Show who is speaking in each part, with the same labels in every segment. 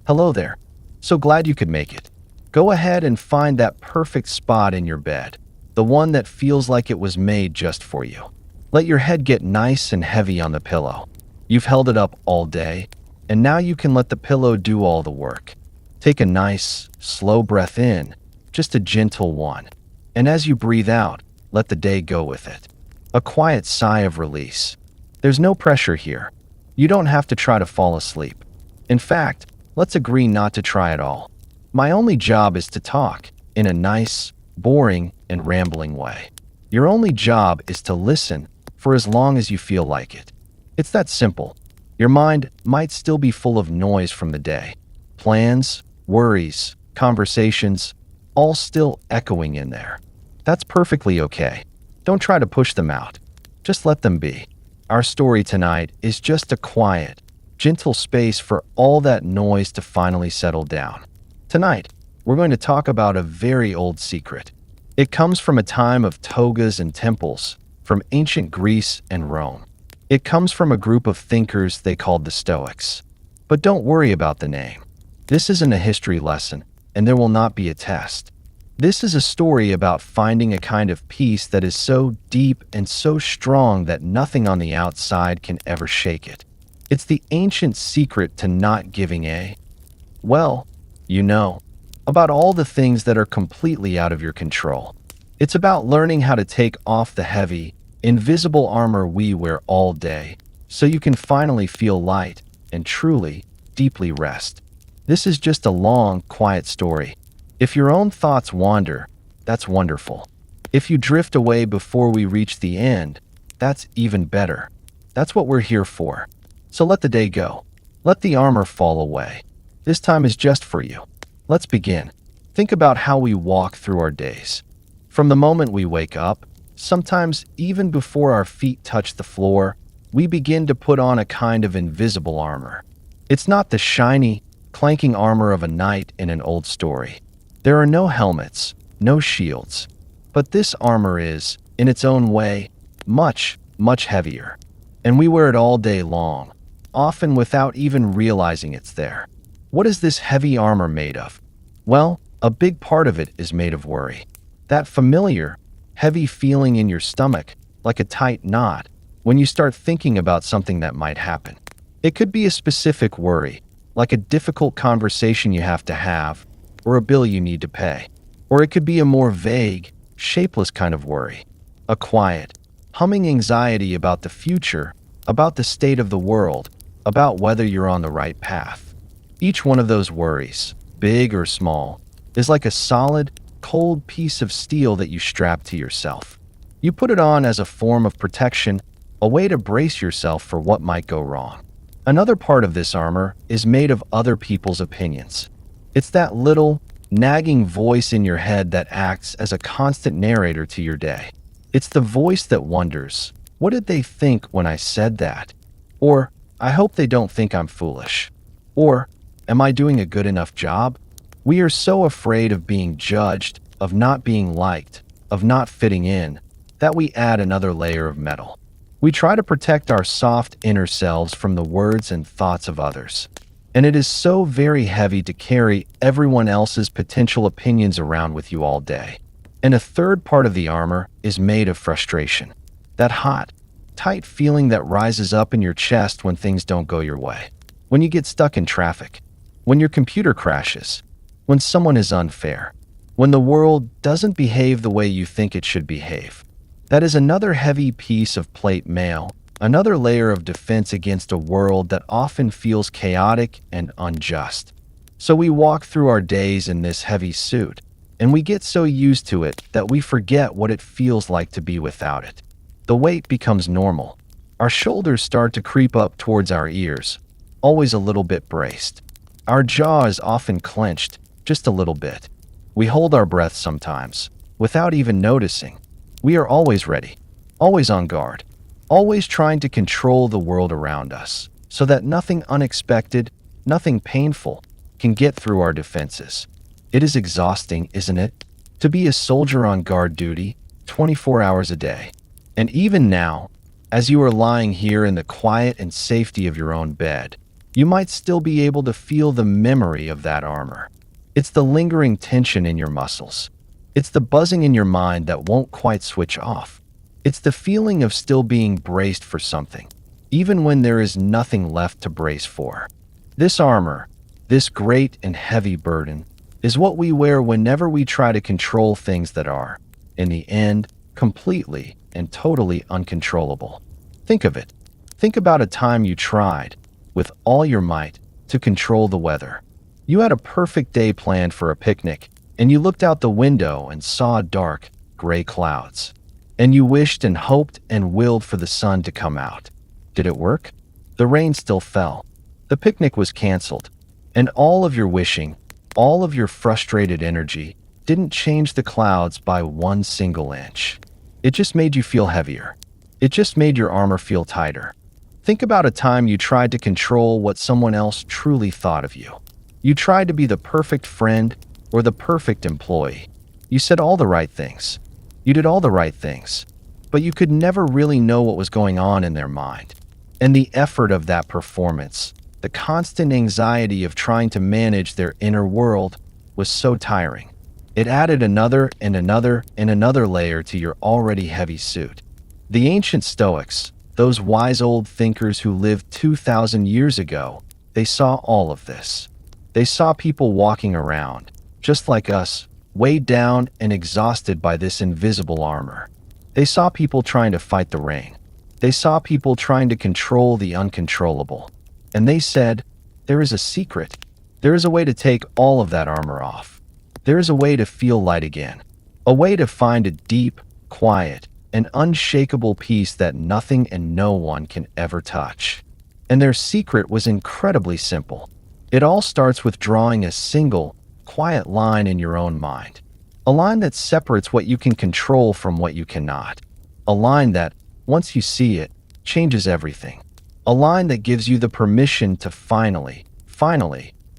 Speaker 1: Hello there. So glad you could make it. Go ahead and find that perfect spot in your bed, the one that feels like it was made just for you. Let your head get nice and heavy on the pillow. You've held it up all day, and now you can let the pillow do all the work. Take a nice, slow breath in, just a gentle one. And as you breathe out, let the day go with it. A quiet sigh of release. There's no pressure here. You don't have to try to fall asleep. In fact, let's agree not to try at all. My only job is to talk in a nice, boring, and rambling way. Your only job is to listen for as long as you feel like it. It's that simple. Your mind might still be full of noise from the day. Plans, worries, conversations, all still echoing in there. That's perfectly okay. Don't try to push them out. Just let them be. Our story tonight is just a quiet, gentle space for all that noise to finally settle down. Tonight, we're going to talk about a very old secret. It comes from a time of togas and temples, from ancient Greece and Rome. It comes from a group of thinkers they called the Stoics. But don't worry about the name. This isn't a history lesson, and there will not be a test. This is a story about finding a kind of peace that is so deep and so strong that nothing on the outside can ever shake it. It's the ancient secret to not giving well, about all the things that are completely out of your control. It's about learning how to take off the heavy, invisible armor we wear all day, so you can finally feel light and truly, deeply rest. This is just a long, quiet story. If your own thoughts wander, that's wonderful. If you drift away before we reach the end, that's even better. That's what we're here for. So let the day go. Let the armor fall away. This time is just for you. Let's begin. Think about how we walk through our days. From the moment we wake up, sometimes even before our feet touch the floor, we begin to put on a kind of invisible armor. It's not the shiny, clanking armor of a knight in an old story. There are no helmets, no shields. But this armor is, in its own way, much, much heavier. And we wear it all day long, often without even realizing it's there. What is this heavy armor made of? Well, a big part of it is made of worry. That familiar, heavy feeling in your stomach, like a tight knot, when you start thinking about something that might happen. It could be a specific worry, like a difficult conversation you have to have, or a bill you need to pay. Or it could be a more vague, shapeless kind of worry. A quiet, humming anxiety about the future, about the state of the world, about whether you're on the right path. Each one of those worries, big or small, is like a solid, cold piece of steel that you strap to yourself. You put it on as a form of protection, a way to brace yourself for what might go wrong. Another part of this armor is made of other people's opinions. It's that little, nagging voice in your head that acts as a constant narrator to your day. It's the voice that wonders, what did they think when I said that? Or, I hope they don't think I'm foolish. Or, am I doing a good enough job? We are so afraid of being judged, of not being liked, of not fitting in, that we add another layer of metal. We try to protect our soft inner selves from the words and thoughts of others. And it is so very heavy to carry everyone else's potential opinions around with you all day. And a third part of the armor is made of frustration. That hot, tight feeling that rises up in your chest when things don't go your way. When you get stuck in traffic. When your computer crashes. When someone is unfair. When the world doesn't behave the way you think it should behave. That is another heavy piece of plate mail. Another layer of defense against a world that often feels chaotic and unjust. So we walk through our days in this heavy suit, and we get so used to it that we forget what it feels like to be without it. The weight becomes normal. Our shoulders start to creep up towards our ears, always a little bit braced. Our jaw is often clenched, just a little bit. We hold our breath sometimes, without even noticing. We are always ready, always on guard. Always trying to control the world around us, so that nothing unexpected, nothing painful, can get through our defenses. It is exhausting, isn't it? To be a soldier on guard duty, 24 hours a day. And even now, as you are lying here in the quiet and safety of your own bed, you might still be able to feel the memory of that armor. It's the lingering tension in your muscles. It's the buzzing in your mind that won't quite switch off. It's the feeling of still being braced for something, even when there is nothing left to brace for. This armor, this great and heavy burden, is what we wear whenever we try to control things that are, in the end, completely and totally uncontrollable. Think of it. Think about a time you tried, with all your might, to control the weather. You had a perfect day planned for a picnic, and you looked out the window and saw dark, gray clouds. And you wished and hoped and willed for the sun to come out. Did it work? The rain still fell. The picnic was canceled. And all of your wishing, all of your frustrated energy, didn't change the clouds by 1 single inch. It just made you feel heavier. It just made your armor feel tighter. Think about a time you tried to control what someone else truly thought of you. You tried to be the perfect friend or the perfect employee. You said all the right things. You did all the right things. But you could never really know what was going on in their mind. And the effort of that performance, the constant anxiety of trying to manage their inner world, was so tiring. It added another and another and another layer to your already heavy suit. The ancient Stoics, those wise old thinkers who lived 2,000 years ago, they saw all of this. They saw people walking around, just like us, weighed down and exhausted by this invisible armor. They saw people trying to fight the rain. They saw people trying to control the uncontrollable. And they said, there is a secret. There is a way to take all of that armor off. There is a way to feel light again. A way to find a deep, quiet, and unshakable peace that nothing and no one can ever touch. And their secret was incredibly simple. It all starts with drawing a single, quiet line in your own mind. A line that separates what you can control from what you cannot. A line that, once you see it, changes everything. A line that gives you the permission to finally,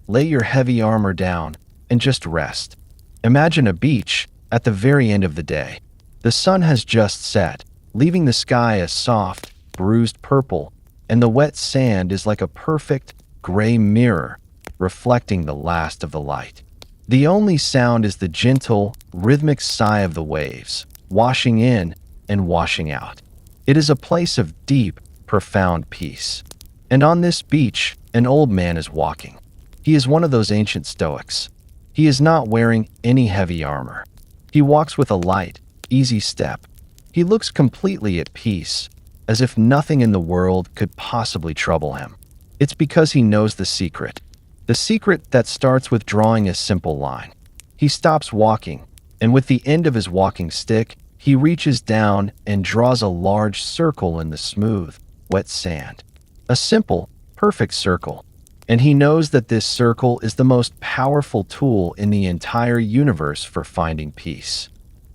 Speaker 1: lay your heavy armor down and just rest. Imagine a beach at the very end of the day. The sun has just set, leaving the sky a soft, bruised purple, and the wet sand is like a perfect, gray mirror, reflecting the last of the light. The only sound is the gentle, rhythmic sigh of the waves, washing in and washing out. It is a place of deep, profound peace. And on this beach, an old man is walking. He is one of those ancient Stoics. He is not wearing any heavy armor. He walks with a light, easy step. He looks completely at peace, as if nothing in the world could possibly trouble him. It's because he knows the secret that starts with drawing a simple line. He stops walking, and with the end of his walking stick, he reaches down and draws a large circle in the smooth, wet sand. A simple, perfect circle. And he knows that this circle is the most powerful tool in the entire universe for finding peace.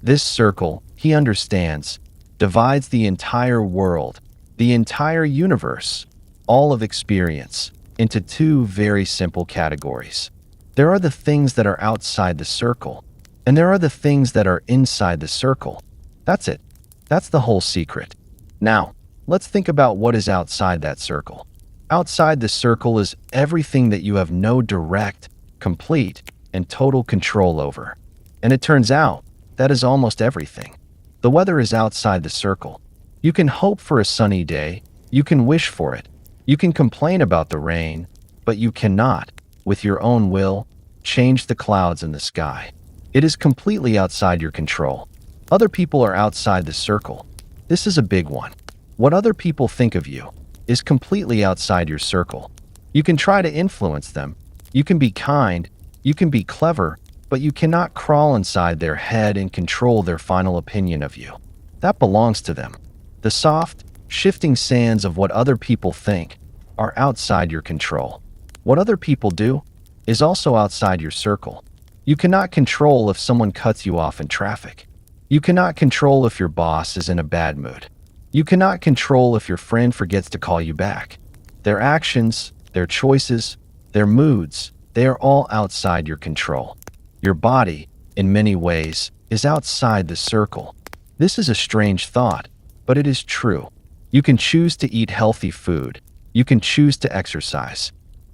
Speaker 1: This circle, he understands, divides the entire world, the entire universe, all of experience, into 2 very simple categories. There are the things that are outside the circle, and there are the things that are inside the circle. That's it. That's the whole secret. Now, let's think about what is outside that circle. Outside the circle is everything that you have no direct, complete, and total control over. And it turns out, that is almost everything. The weather is outside the circle. You can hope for a sunny day. You can wish for it. You can complain about the rain, but you cannot, with your own will, change the clouds in the sky. It is completely outside your control. Other people are outside the circle. This is a big one. What other people think of you is completely outside your circle. You can try to influence them. You can be kind. You can be clever, but you cannot crawl inside their head and control their final opinion of you. That belongs to them. The soft, shifting sands of what other people think are outside your control. What other people do is also outside your circle. You cannot control if someone cuts you off in traffic. You cannot control if your boss is in a bad mood. You cannot control if your friend forgets to call you back. Their actions, their choices, their moods, they are all outside your control. Your body, in many ways, is outside the circle. This is a strange thought, but it is true. You can choose to eat healthy food. You can choose to exercise.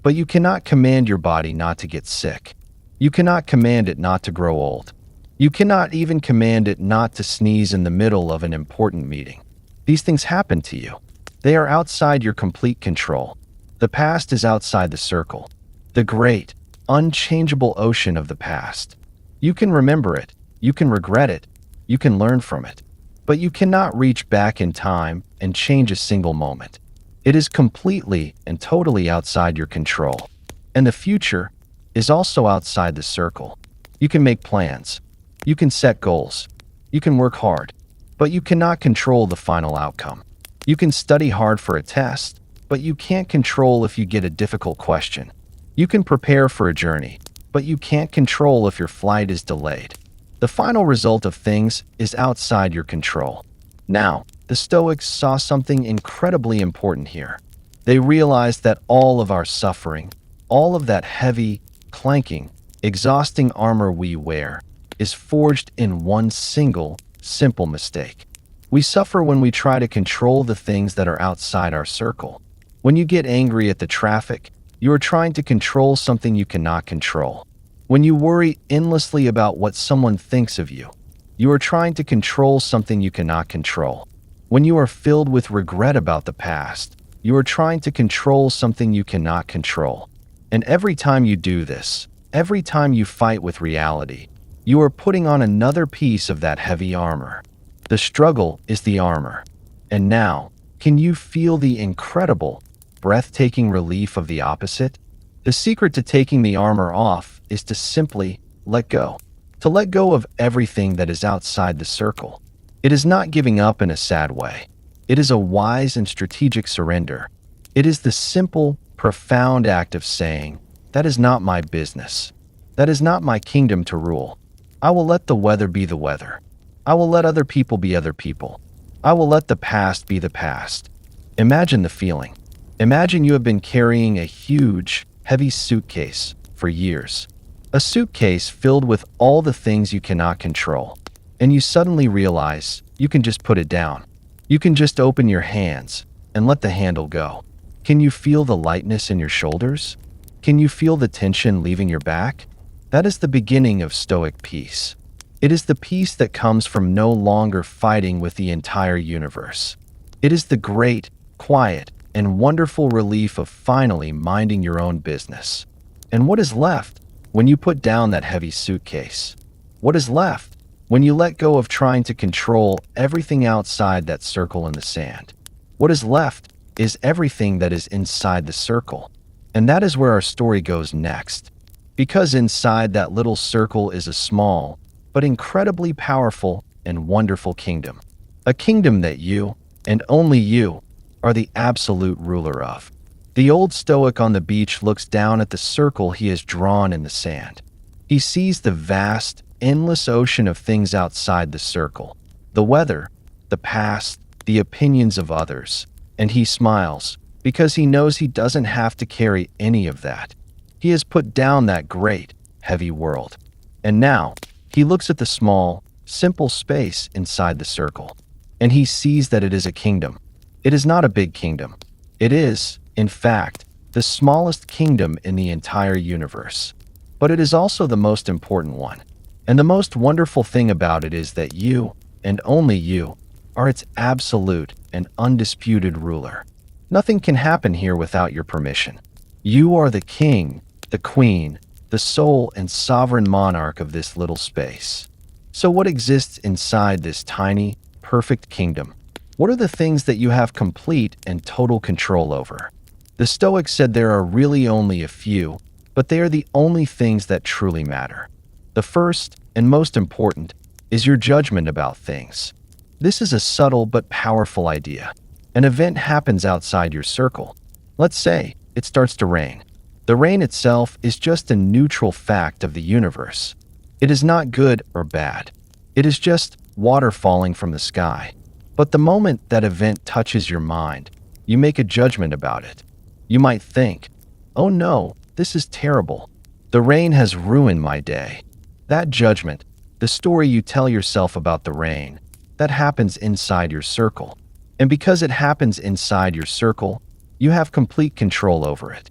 Speaker 1: But you cannot command your body not to get sick. You cannot command it not to grow old. You cannot even command it not to sneeze in the middle of an important meeting. These things happen to you. They are outside your complete control. The past is outside the circle. The great, unchangeable ocean of the past. You can remember it. You can regret it. You can learn from it. But you cannot reach back in time and change a single moment. It is completely and totally outside your control. And the future is also outside the circle. You can make plans. You can set goals. You can work hard. But you cannot control the final outcome. You can study hard for a test, but you can't control if you get a difficult question. You can prepare for a journey, but you can't control if your flight is delayed. The final result of things is outside your control. Now, the Stoics saw something incredibly important here. They realized that all of our suffering, all of that heavy, clanking, exhausting armor we wear, is forged in one single, simple mistake. We suffer when we try to control the things that are outside our circle. When you get angry at the traffic, you are trying to control something you cannot control. When you worry endlessly about what someone thinks of you, you are trying to control something you cannot control. When you are filled with regret about the past, you are trying to control something you cannot control. And every time you do this, every time you fight with reality, you are putting on another piece of that heavy armor. The struggle is the armor. And now, can you feel the incredible, breathtaking relief of the opposite? The secret to taking the armor off is to simply let go. To let go of everything that is outside the circle. It is not giving up in a sad way. It is a wise and strategic surrender. It is the simple, profound act of saying, "That is not my business. That is not my kingdom to rule. I will let the weather be the weather. I will let other people be other people. I will let the past be the past." Imagine the feeling. Imagine you have been carrying a huge, heavy suitcase for years. A suitcase filled with all the things you cannot control. And you suddenly realize you can just put it down. You can just open your hands and let the handle go. Can you feel the lightness in your shoulders? Can you feel the tension leaving your back? That is the beginning of Stoic peace. It is the peace that comes from no longer fighting with the entire universe. It is the great, quiet, and wonderful relief of finally minding your own business. And what is left when you put down that heavy suitcase? What is left when you let go of trying to control everything outside that circle in the sand? What is left is everything that is inside the circle. And that is where our story goes next. Because inside that little circle is a small, but incredibly powerful and wonderful kingdom. A kingdom that you, and only you, are the absolute ruler of. The old Stoic on the beach looks down at the circle he has drawn in the sand. He sees the vast, endless ocean of things outside the circle, the weather, the past, the opinions of others, and he smiles because he knows he doesn't have to carry any of that. He has put down that great, heavy world. And now, he looks at the small, simple space inside the circle, and he sees that it is a kingdom. It is not a big kingdom. It is, in fact, the smallest kingdom in the entire universe. But it is also the most important one. And the most wonderful thing about it is that you, and only you, are its absolute and undisputed ruler. Nothing can happen here without your permission. You are the king, the queen, the sole and sovereign monarch of this little space. So what exists inside this tiny, perfect kingdom? What are the things that you have complete and total control over? The Stoics said there are really only a few, but they are the only things that truly matter. The first, and most important, is your judgment about things. This is a subtle but powerful idea. An event happens outside your circle. Let's say it starts to rain. The rain itself is just a neutral fact of the universe. It is not good or bad. It is just water falling from the sky. But the moment that event touches your mind, you make a judgment about it. You might think, "Oh no, this is terrible. The rain has ruined my day." That judgment, the story you tell yourself about the rain, that happens inside your circle. And because it happens inside your circle, you have complete control over it.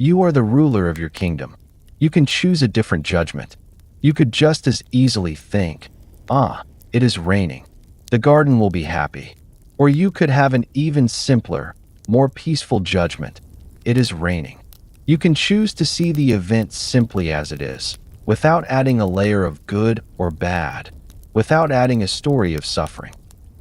Speaker 1: You are the ruler of your kingdom. You can choose a different judgment. You could just as easily think, "Ah, it is raining. The garden will be happy." Or you could have an even simpler, more peaceful judgment. "It is raining." You can choose to see the event simply as it is, without adding a layer of good or bad, without adding a story of suffering.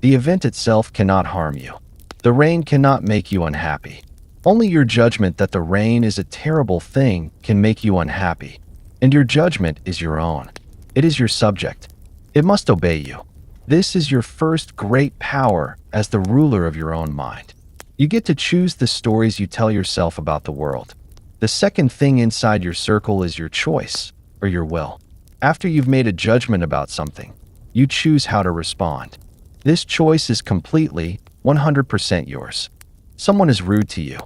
Speaker 1: The event itself cannot harm you. The rain cannot make you unhappy. Only your judgment that the rain is a terrible thing can make you unhappy. And your judgment is your own. It is your subject. It must obey you. This is your first great power as the ruler of your own mind. You get to choose the stories you tell yourself about the world. The second thing inside your circle is your choice, or your will. After you've made a judgment about something, you choose how to respond. This choice is completely, 100% yours. Someone is rude to you.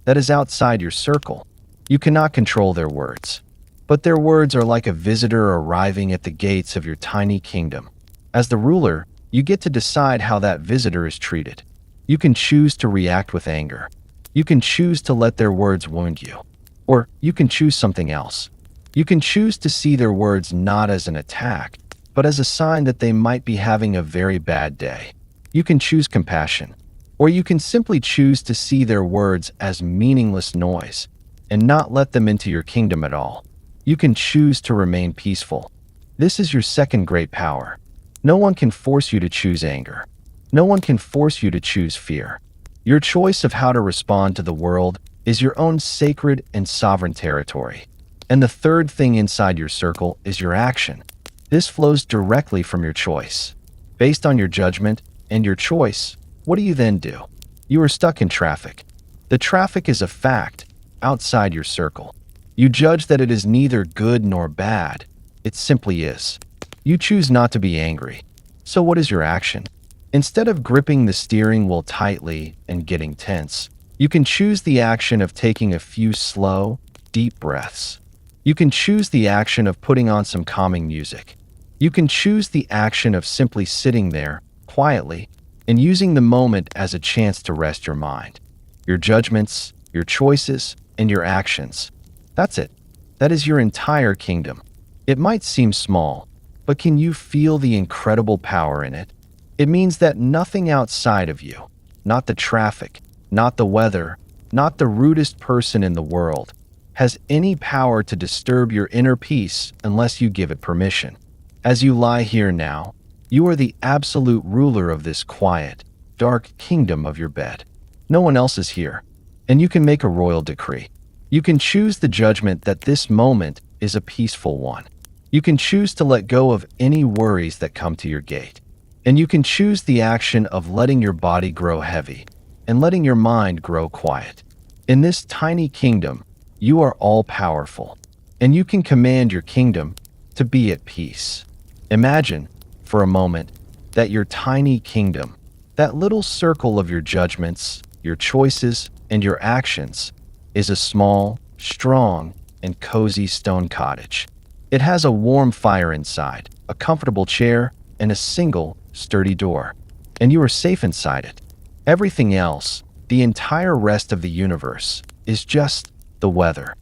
Speaker 1: That is outside your circle. You cannot control their words. But their words are like a visitor arriving at the gates of your tiny kingdom. As the ruler, you get to decide how that visitor is treated. You can choose to react with anger. You can choose to let their words wound you. Or you can choose something else. You can choose to see their words not as an attack, but as a sign that they might be having a very bad day. You can choose compassion. Or you can simply choose to see their words as meaningless noise and not let them into your kingdom at all. You can choose to remain peaceful. This is your second great power. No one can force you to choose anger. No one can force you to choose fear. Your choice of how to respond to the world is your own sacred and sovereign territory. And the third thing inside your circle is your action. This flows directly from your choice. Based on your judgment and your choice, what do you then do? You are stuck in traffic. The traffic is a fact outside your circle. You judge that it is neither good nor bad. It simply is. You choose not to be angry. So what is your action? Instead of gripping the steering wheel tightly and getting tense, you can choose the action of taking a few slow, deep breaths. You can choose the action of putting on some calming music. You can choose the action of simply sitting there, quietly, and using the moment as a chance to rest your mind. Your judgments, your choices, and your actions. That's it. That is your entire kingdom. It might seem small, but can you feel the incredible power in it? It means that nothing outside of you, not the traffic, not the weather, not the rudest person in the world, has any power to disturb your inner peace unless you give it permission. As you lie here now, you are the absolute ruler of this quiet, dark kingdom of your bed. No one else is here, and you can make a royal decree. You can choose the judgment that this moment is a peaceful one. You can choose to let go of any worries that come to your gate. And you can choose the action of letting your body grow heavy and letting your mind grow quiet. In this tiny kingdom, you are all-powerful, and you can command your kingdom to be at peace. Imagine, for a moment, that your tiny kingdom, that little circle of your judgments, your choices, and your actions, is a small, strong, and cozy stone cottage. It has a warm fire inside, a comfortable chair, and a single, sturdy door. And you are safe inside it. Everything else, the entire rest of the universe, is just the weather.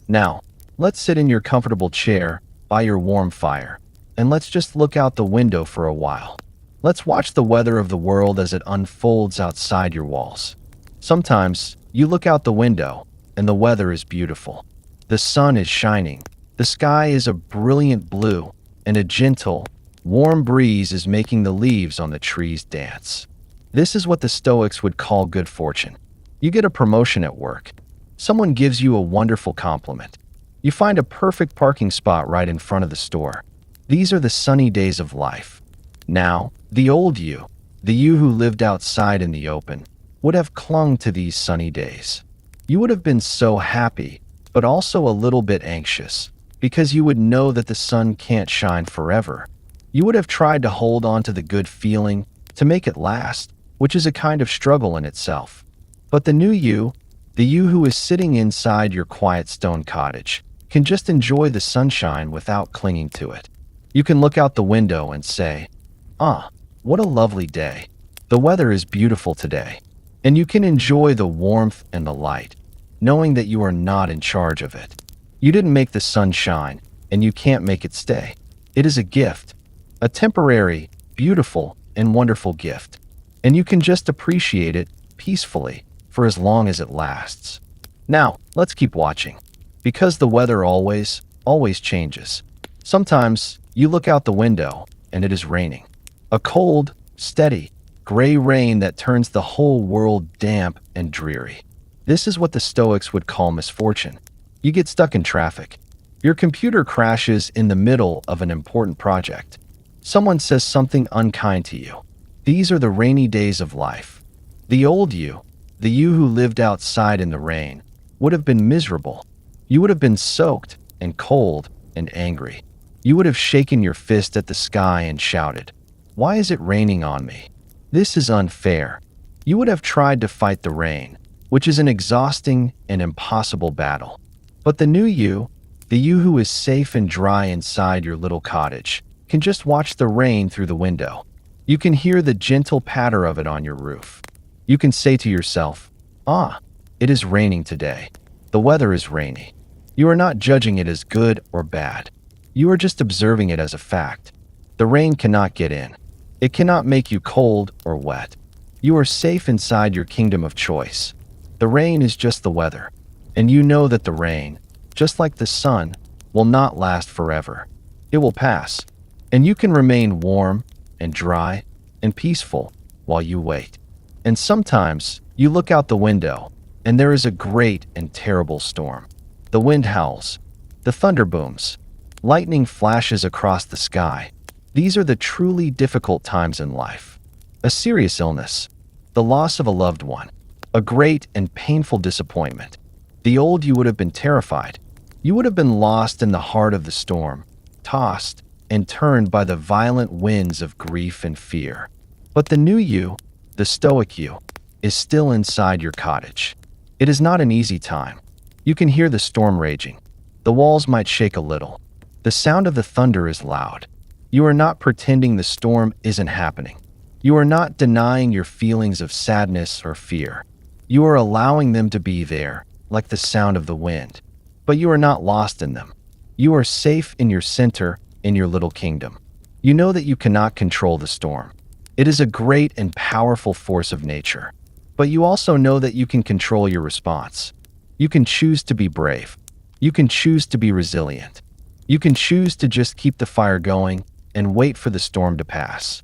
Speaker 1: Now, let's sit in your comfortable chair by your warm fire, and let's just look out the window for a while. Let's watch the weather of the world as it unfolds outside your walls. Sometimes, you look out the window, and the weather is beautiful. The sun is shining. The sky is a brilliant blue, and a gentle, warm breeze is making the leaves on the trees dance. This is what the Stoics would call good fortune. You get a promotion at work. Someone gives you a wonderful compliment. You find a perfect parking spot right in front of the store. These are the sunny days of life. Now, the old you, the you who lived outside in the open, would have clung to these sunny days. You would have been so happy, but also a little bit anxious, because you would know that the sun can't shine forever. You would have tried to hold on to the good feeling, to make it last, which is a kind of struggle in itself. But the new you, the you who is sitting inside your quiet stone cottage, can just enjoy the sunshine without clinging to it. You can look out the window and say, "Ah, what a lovely day. The weather is beautiful today." And you can enjoy the warmth and the light. knowing that you are not in charge of it. You didn't make the sun shine, and you can't make it stay. It is a gift, a temporary, beautiful, and wonderful gift, and you can just appreciate it peacefully for as long as it lasts. Now, let's keep watching, because the weather always changes. Sometimes you look out the window and it is raining. A cold, steady, gray rain that turns the whole world damp and dreary. This is what the Stoics would call misfortune. You get stuck in traffic. Your computer crashes in the middle of an important project. Someone says something unkind to you. These are the rainy days of life. The old you, the you who lived outside in the rain, would have been miserable. You would have been soaked and cold and angry. You would have shaken your fist at the sky and shouted, "Why is it raining on me? This is unfair." You would have tried to fight the rain, which is an exhausting and impossible battle. But the new you, the you who is safe and dry inside your little cottage, can just watch the rain through the window. You can hear the gentle patter of it on your roof. You can say to yourself, "Ah, it is raining today. The weather is rainy." You are not judging it as good or bad. You are just observing it as a fact. The rain cannot get in. It cannot make you cold or wet. You are safe inside your kingdom of choice. The rain is just the weather, and you know that the rain, just like the sun, will not last forever. It will pass, and you can remain warm and dry and peaceful while you wait. And sometimes you look out the window, and there is a great and terrible storm. The wind howls, the thunder booms, lightning flashes across the sky. These are the truly difficult times in life. A serious illness, the loss of a loved one, a great and painful disappointment. The old you would have been terrified. You would have been lost in the heart of the storm, tossed and turned by the violent winds of grief and fear. But the new you, the Stoic you, is still inside your cottage. It is not an easy time. You can hear the storm raging. The walls might shake a little. The sound of the thunder is loud. You are not pretending the storm isn't happening. You are not denying your feelings of sadness or fear. You are allowing them to be there, like the sound of the wind. But you are not lost in them. You are safe in your center, in your little kingdom. You know that you cannot control the storm. It is a great and powerful force of nature. But you also know that you can control your response. You can choose to be brave. You can choose to be resilient. You can choose to just keep the fire going and wait for the storm to pass.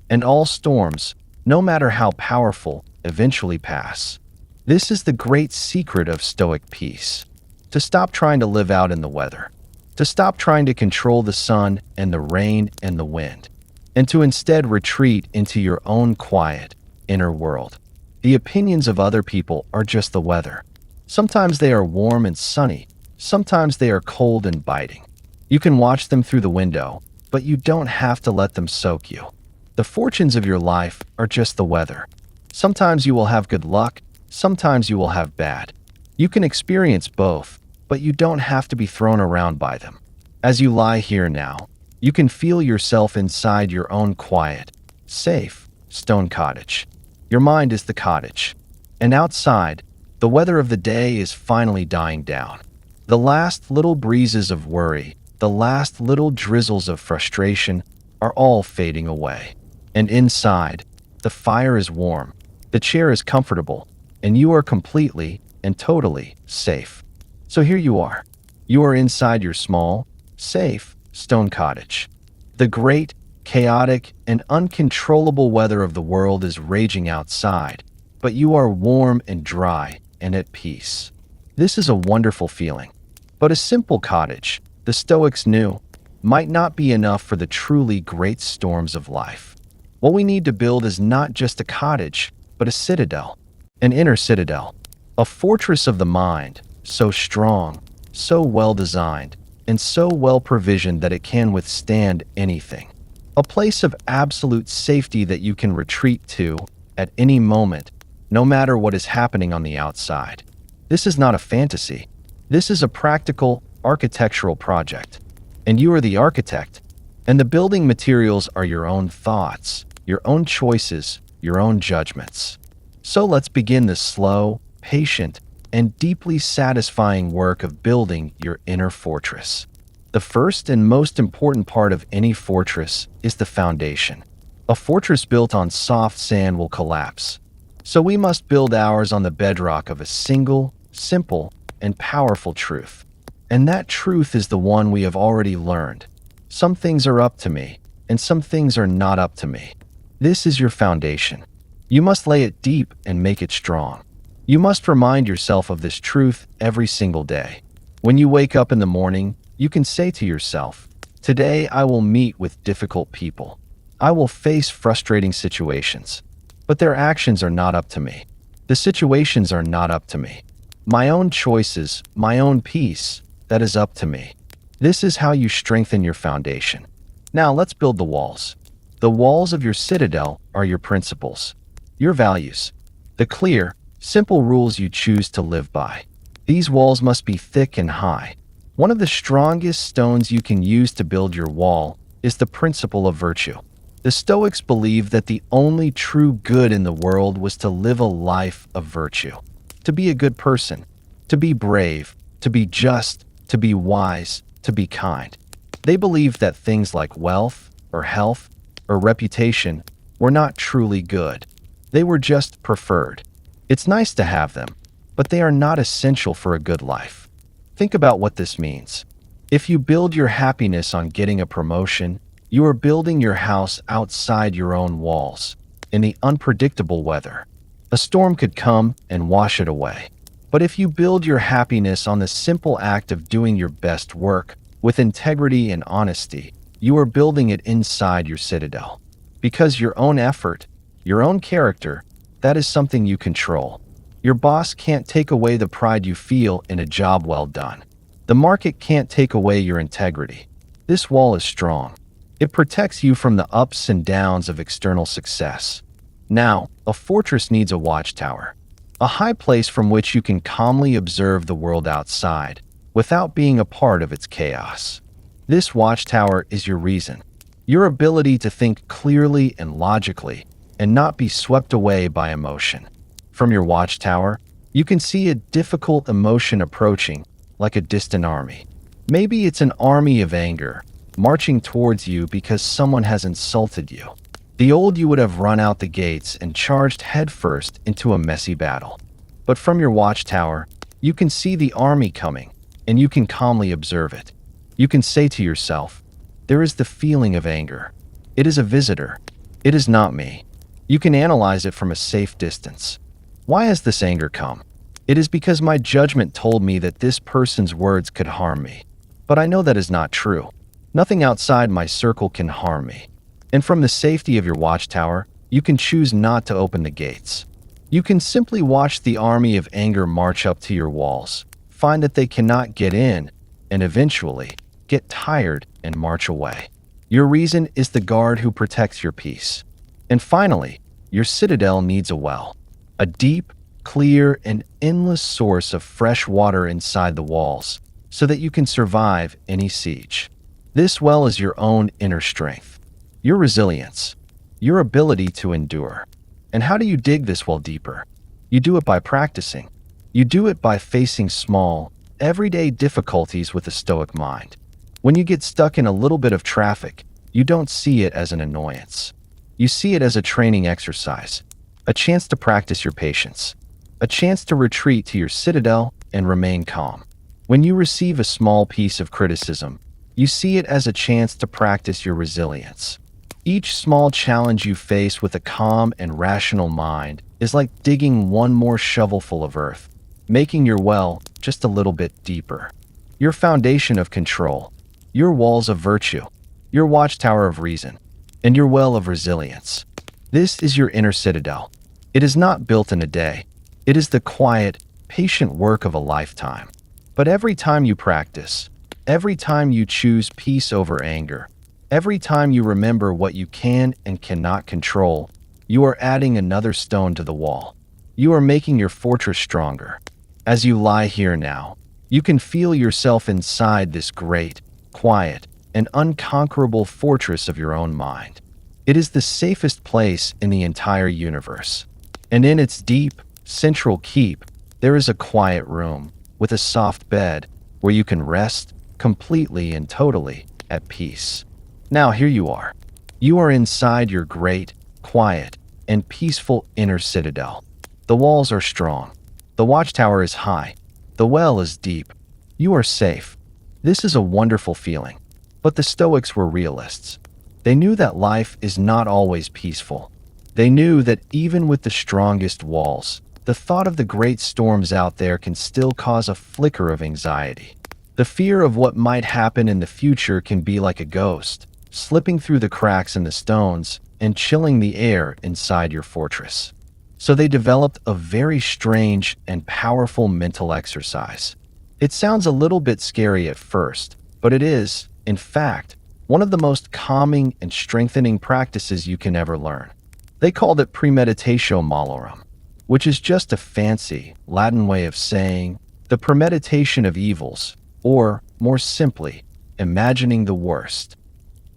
Speaker 1: And all storms, no matter how powerful, eventually pass. This is the great secret of Stoic peace. To stop trying to live out in the weather. To stop trying to control the sun and the rain and the wind. And to instead retreat into your own quiet, inner world. The opinions of other people are just the weather. Sometimes they are warm and sunny. Sometimes they are cold and biting. You can watch them through the window, but you don't have to let them soak you. The fortunes of your life are just the weather. Sometimes you will have good luck, sometimes you will have bad. You can experience both, but you don't have to be thrown around by them. As you lie here now, you can feel yourself inside your own quiet, safe, stone cottage. Your mind is the cottage. And outside, the weather of the day is finally dying down. The last little breezes of worry, the last little drizzles of frustration are all fading away. And inside, the fire is warm, the chair is comfortable, and you are completely and totally safe. So here you are. You are inside your small, safe, stone cottage. The great, chaotic, and uncontrollable weather of the world is raging outside, but you are warm and dry and at peace. This is a wonderful feeling. But a simple cottage, the Stoics knew, might not be enough for the truly great storms of life. What we need to build is not just a cottage, but a citadel, an inner citadel, a fortress of the mind, so strong, so well designed, and so well provisioned that it can withstand anything. A place of absolute safety that you can retreat to at any moment, no matter what is happening on the outside. This is not a fantasy. This is a practical, architectural project. And you are the architect. And the building materials are your own thoughts, your own choices, your own judgments. So let's begin this slow, patient, and deeply satisfying work of building your inner fortress. The first and most important part of any fortress is the foundation. A fortress built on soft sand will collapse, so we must build ours on the bedrock of a single, simple, and powerful truth. And that truth is the one we have already learned. Some things are up to me, and some things are not up to me. This is your foundation. You must lay it deep and make it strong. You must remind yourself of this truth every single day. When you wake up in the morning, you can say to yourself, "Today I will meet with difficult people. I will face frustrating situations. But their actions are not up to me. The situations are not up to me. My own choices, my own peace, that is up to me." This is how you strengthen your foundation. Now let's build the walls. The walls of your citadel are your principles, your values, the clear, simple rules you choose to live by. These walls must be thick and high. One of the strongest stones you can use to build your wall is the principle of virtue. The Stoics believed that the only true good in the world was to live a life of virtue, to be a good person, to be brave, to be just, to be wise, to be kind. They believed that things like wealth, or health, or reputation were not truly good. They were just preferred. It's nice to have them, but they are not essential for a good life. Think about what this means. If you build your happiness on getting a promotion, you are building your house outside your own walls, in the unpredictable weather. A storm could come and wash it away. But if you build your happiness on the simple act of doing your best work, with integrity and honesty, you are building it inside your citadel. Because your own effort, your own character, that is something you control. Your boss can't take away the pride you feel in a job well done. The market can't take away your integrity. This wall is strong. It protects you from the ups and downs of external success. Now, a fortress needs a watchtower, a high place from which you can calmly observe the world outside, without being a part of its chaos. This watchtower is your reason, your ability to think clearly and logically, and not be swept away by emotion. From your watchtower, you can see a difficult emotion approaching, like a distant army. Maybe it's an army of anger, marching towards you because someone has insulted you. The old you would have run out the gates and charged headfirst into a messy battle. But from your watchtower, you can see the army coming, and you can calmly observe it. You can say to yourself, "There is the feeling of anger. It is a visitor. It is not me." You can analyze it from a safe distance. Why has this anger come? It is because my judgment told me that this person's words could harm me. But I know that is not true. Nothing outside my circle can harm me. And from the safety of your watchtower, you can choose not to open the gates. You can simply watch the army of anger march up to your walls, find that they cannot get in, and eventually get tired and march away. Your reason is the guard who protects your peace. And finally, your citadel needs a well, a deep, clear, and endless source of fresh water inside the walls, so that you can survive any siege. This well is your own inner strength, your resilience, your ability to endure. And how do you dig this well deeper? You do it by practicing. You do it by facing small, everyday difficulties with a stoic mind. When you get stuck in a little bit of traffic, you don't see it as an annoyance. You see it as a training exercise, a chance to practice your patience, a chance to retreat to your citadel and remain calm. When you receive a small piece of criticism, you see it as a chance to practice your resilience. Each small challenge you face with a calm and rational mind is like digging one more shovelful of earth, making your well just a little bit deeper. Your foundation of control, your walls of virtue, your watchtower of reason, and your well of resilience. This is your inner citadel. It is not built in a day. It is the quiet, patient work of a lifetime. But every time you practice, every time you choose peace over anger, every time you remember what you can and cannot control, you are adding another stone to the wall. You are making your fortress stronger. As you lie here now, you can feel yourself inside this great, quiet, and unconquerable fortress of your own mind. It is the safest place in the entire universe. And in its deep, central keep, There is a quiet room with a soft bed where you can rest completely and totally at peace. Now here you are. You are inside your great, quiet, and peaceful inner citadel. The walls are strong. The watchtower is high. The well is deep. You are safe. This is a wonderful feeling. But the Stoics were realists. They knew that life is not always peaceful. They knew that even with the strongest walls, the thought of the great storms out there can still cause a flicker of anxiety. The fear of what might happen in the future can be like a ghost, slipping through the cracks in the stones and chilling the air inside your fortress. So they developed a very strange and powerful mental exercise. It sounds a little bit scary at first, but it is, in fact, one of the most calming and strengthening practices you can ever learn. They called it premeditatio malorum, which is just a fancy Latin way of saying the premeditation of evils, or, more simply, imagining the worst.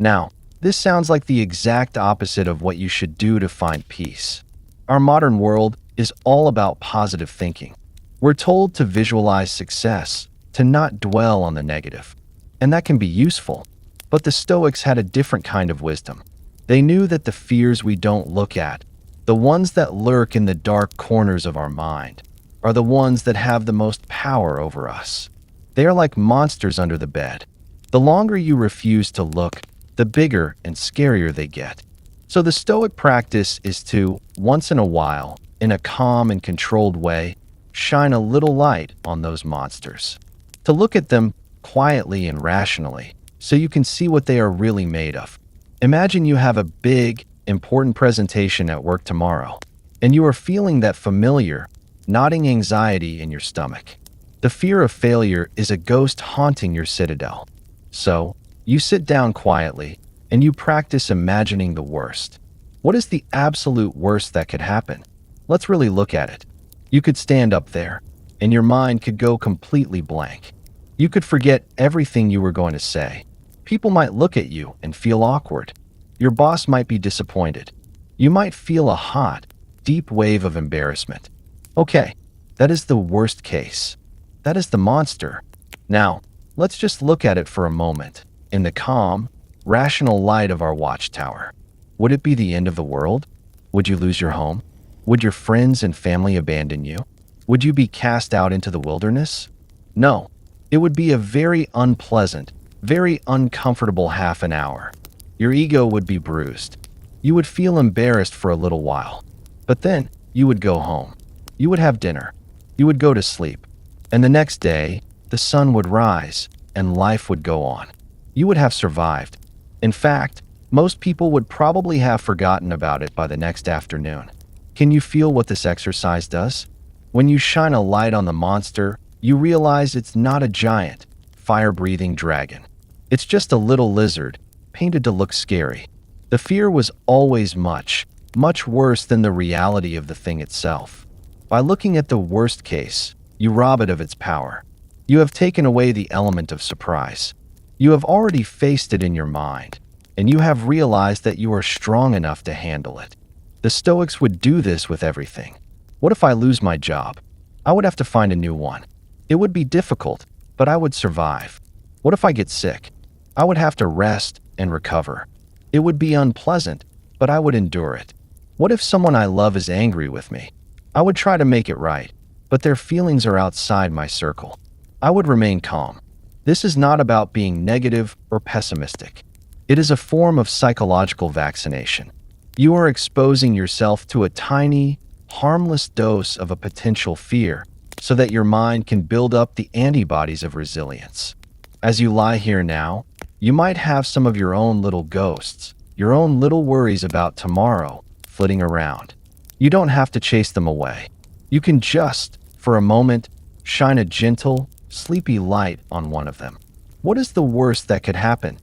Speaker 1: Now, this sounds like the exact opposite of what you should do to find peace. Our modern world is all about positive thinking. We're told to visualize success, to not dwell on the negative. And that can be useful. But the Stoics had a different kind of wisdom. They knew that the fears we don't look at, the ones that lurk in the dark corners of our mind, are the ones that have the most power over us. They are like monsters under the bed. The longer you refuse to look, the bigger and scarier they get. So the Stoic practice is to, once in a while, in a calm and controlled way, shine a little light on those monsters. To look at them quietly and rationally, so you can see what they are really made of. Imagine you have a big, important presentation at work tomorrow, and you are feeling that familiar, gnawing anxiety in your stomach. The fear of failure is a ghost haunting your citadel. So, you sit down quietly, and you practice imagining the worst. What is the absolute worst that could happen? Let's really look at it. You could stand up there, and your mind could go completely blank. You could forget everything you were going to say. People might look at you and feel awkward. Your boss might be disappointed. You might feel a hot, deep wave of embarrassment. Okay, that is the worst case. That is the monster. Now, let's just look at it for a moment. In the calm, rational light of our watchtower. Would it be the end of the world? Would you lose your home? Would your friends and family abandon you? Would you be cast out into the wilderness? No, it would be a very unpleasant, very uncomfortable half an hour. Your ego would be bruised. You would feel embarrassed for a little while. But then, you would go home. You would have dinner. You would go to sleep. And the next day, the sun would rise, and life would go on. You would have survived. In fact, most people would probably have forgotten about it by the next afternoon. Can you feel what this exercise does? When you shine a light on the monster, you realize it's not a giant, fire-breathing dragon. It's just a little lizard, painted to look scary. The fear was always much, much worse than the reality of the thing itself. By looking at the worst case, you rob it of its power. You have taken away the element of surprise. You have already faced it in your mind, and you have realized that you are strong enough to handle it. The Stoics would do this with everything. What if I lose my job? I would have to find a new one. It would be difficult, but I would survive. What if I get sick? I would have to rest and recover. It would be unpleasant, but I would endure it. What if someone I love is angry with me? I would try to make it right, but their feelings are outside my circle. I would remain calm. This is not about being negative or pessimistic. It is a form of psychological vaccination. You are exposing yourself to a tiny, harmless dose of a potential fear so that your mind can build up the antibodies of resilience. As you lie here now, you might have some of your own little ghosts, your own little worries about tomorrow, flitting around. You don't have to chase them away. You can just, for a moment, shine a gentle, sleepy light on one of them. What is the worst that could happen?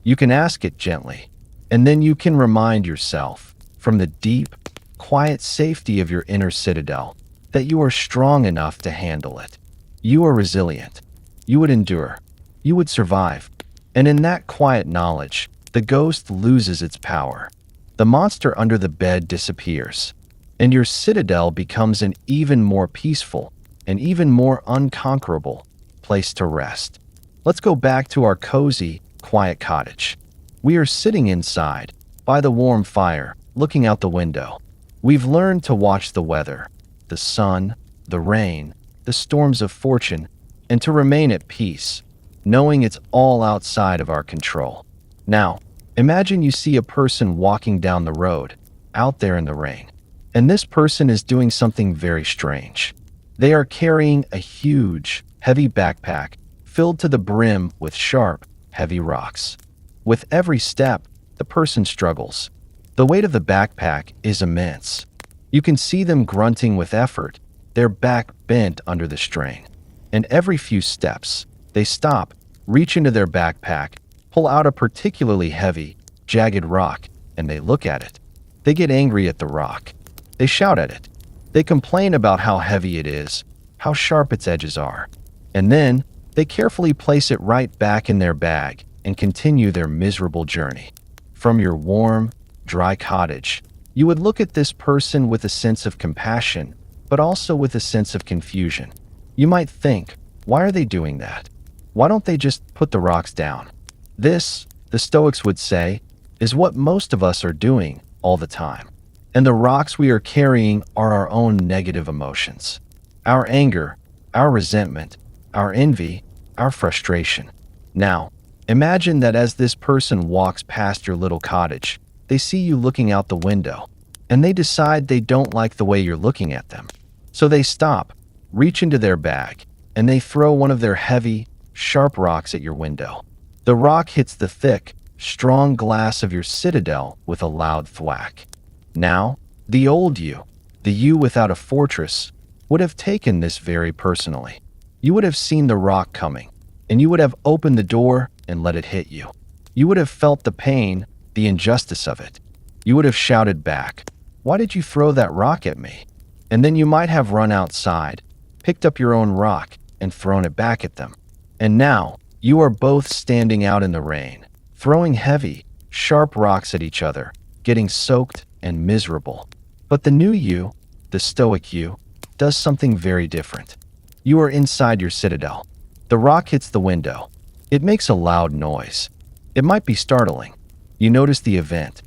Speaker 1: You can ask it gently, and then you can remind yourself, from the deep, quiet safety of your inner citadel, that you are strong enough to handle it. You are resilient. You would endure. You would survive. And in that quiet knowledge, the ghost loses its power. The monster under the bed disappears, and your citadel becomes an even more peaceful, an even more unconquerable place to rest. Let's go back to our cozy, quiet cottage. We are sitting inside, by the warm fire, looking out the window. We've learned to watch the weather, the sun, the rain, the storms of fortune, and to remain at peace, knowing it's all outside of our control. Now, imagine you see a person walking down the road, out there in the rain, and this person is doing something very strange. They are carrying a huge, heavy backpack filled to the brim with sharp, heavy rocks. With every step, the person struggles. The weight of the backpack is immense. You can see them grunting with effort, their back bent under the strain. And every few steps, they stop, reach into their backpack, pull out a particularly heavy, jagged rock, and they look at it. They get angry at the rock. They shout at it. They complain about how heavy it is, how sharp its edges are. And then, they carefully place it right back in their bag and continue their miserable journey. From your warm, dry cottage, you would look at this person with a sense of compassion, but also with a sense of confusion. You might think, why are they doing that? Why don't they just put the rocks down? This, the Stoics would say, is what most of us are doing all the time. And the rocks we are carrying are our own negative emotions. Our anger, our resentment, our envy, our frustration. Now, imagine that as this person walks past your little cottage, they see you looking out the window, and they decide they don't like the way you're looking at them. So they stop, reach into their bag, and they throw one of their heavy, sharp rocks at your window. The rock hits the thick, strong glass of your citadel with a loud thwack. Now, the old you, the you without a fortress, would have taken this very personally. You would have seen the rock coming, and you would have opened the door and let it hit you. You would have felt the pain, the injustice of it. You would have shouted back, "Why did you throw that rock at me?" And then you might have run outside, picked up your own rock, and thrown it back at them. And now, you are both standing out in the rain, throwing heavy, sharp rocks at each other, getting soaked and miserable. But the new you, the Stoic you, does something very different. You are inside your citadel. The rock hits the window. It makes a loud noise. It might be startling. You notice the event.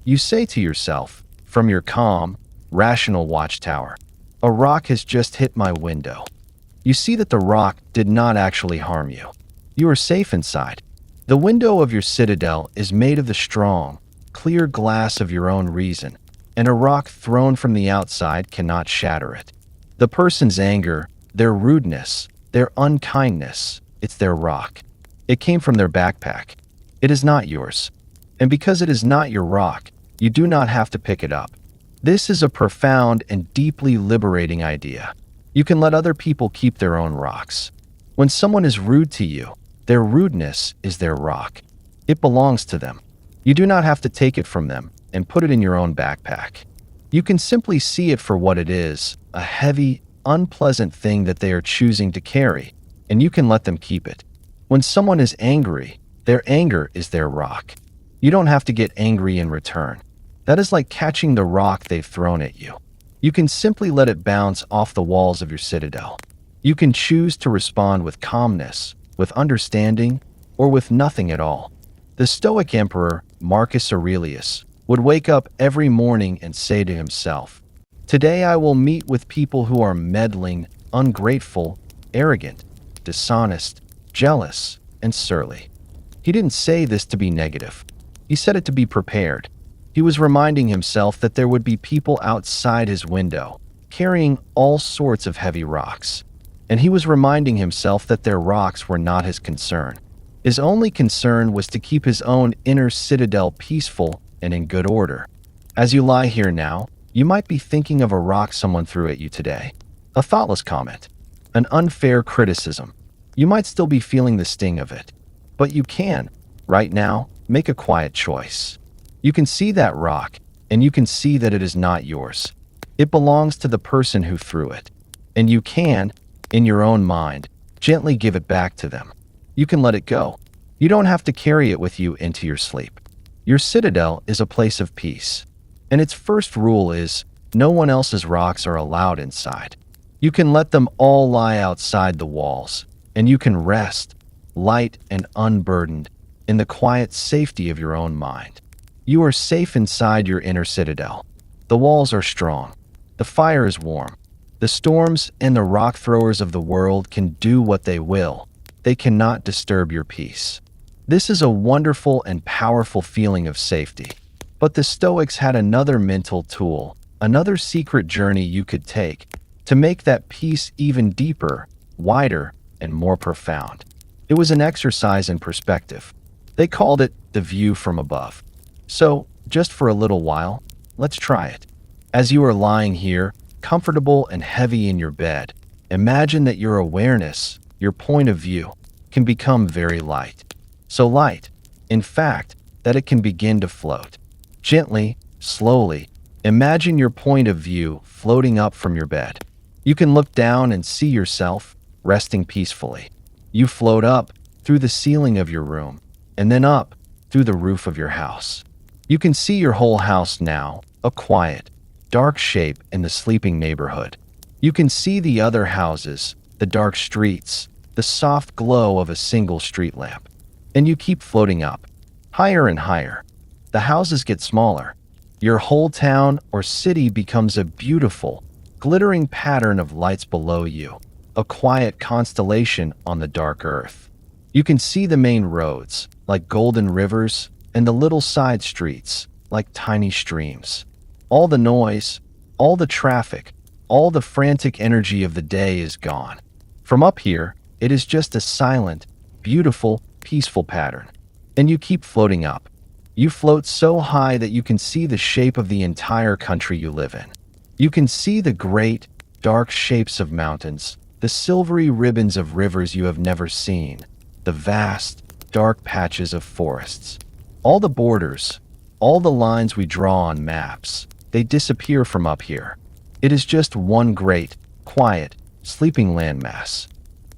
Speaker 1: You say to yourself, from your calm, rational watchtower, a rock has just hit my window. You see that the rock did not actually harm you. You are safe inside. The window of your citadel is made of the strong, clear glass of your own reason, and a rock thrown from the outside cannot shatter it. The person's anger, their rudeness, their unkindness, it's their rock. It came from their backpack. It is not yours. And because it is not your rock, you do not have to pick it up. This is a profound and deeply liberating idea. You can let other people keep their own rocks. When someone is rude to you, their rudeness is their rock. It belongs to them. You do not have to take it from them and put it in your own backpack. You can simply see it for what it is, a heavy, unpleasant thing that they are choosing to carry, and you can let them keep it. When someone is angry, their anger is their rock. You don't have to get angry in return. That is like catching the rock they've thrown at you. You can simply let it bounce off the walls of your citadel. You can choose to respond with calmness, with understanding, or with nothing at all. The Stoic emperor, Marcus Aurelius, would wake up every morning and say to himself, "Today I will meet with people who are meddling, ungrateful, arrogant, dishonest, jealous, and surly." He didn't say this to be negative. He said it to be prepared. He was reminding himself that there would be people outside his window, carrying all sorts of heavy rocks. And he was reminding himself that their rocks were not his concern. His only concern was to keep his own inner citadel peaceful and in good order. As you lie here now, you might be thinking of a rock someone threw at you today. A thoughtless comment. An unfair criticism. You might still be feeling the sting of it. But you can, right now, make a quiet choice. You can see that rock, and you can see that it is not yours. It belongs to the person who threw it. And you can, in your own mind, gently give it back to them. You can let it go. You don't have to carry it with you into your sleep. Your citadel is a place of peace. And its first rule is, no one else's rocks are allowed inside. You can let them all lie outside the walls, and you can rest, light and unburdened, in the quiet safety of your own mind. You are safe inside your inner citadel. The walls are strong. The fire is warm. The storms and the rock throwers of the world can do what they will. They cannot disturb your peace. This is a wonderful and powerful feeling of safety. But the Stoics had another mental tool, another secret journey you could take to make that peace even deeper, wider, and more profound. It was an exercise in perspective. They called it the view from above. So, just for a little while, let's try it. As you are lying here, comfortable and heavy in your bed, imagine that your awareness, your point of view, can become very light. So light, in fact, that it can begin to float. Gently, slowly, imagine your point of view floating up from your bed. You can look down and see yourself resting peacefully. You float up through the ceiling of your room, and then up through the roof of your house. You can see your whole house now, a quiet, dark shape in the sleeping neighborhood. You can see the other houses, the dark streets, the soft glow of a single street lamp. And you keep floating up, higher and higher. The houses get smaller. Your whole town or city becomes a beautiful, glittering pattern of lights below you, a quiet constellation on the dark earth. You can see the main roads, like golden rivers, and the little side streets, like tiny streams. All the noise, all the traffic, all the frantic energy of the day is gone. From up here, it is just a silent, beautiful, peaceful pattern. And you keep floating up. You float so high that you can see the shape of the entire country you live in. You can see the great, dark shapes of mountains, the silvery ribbons of rivers you have never seen, the vast, dark patches of forests. All the borders, all the lines we draw on maps, they disappear from up here. It is just one great, quiet, sleeping landmass.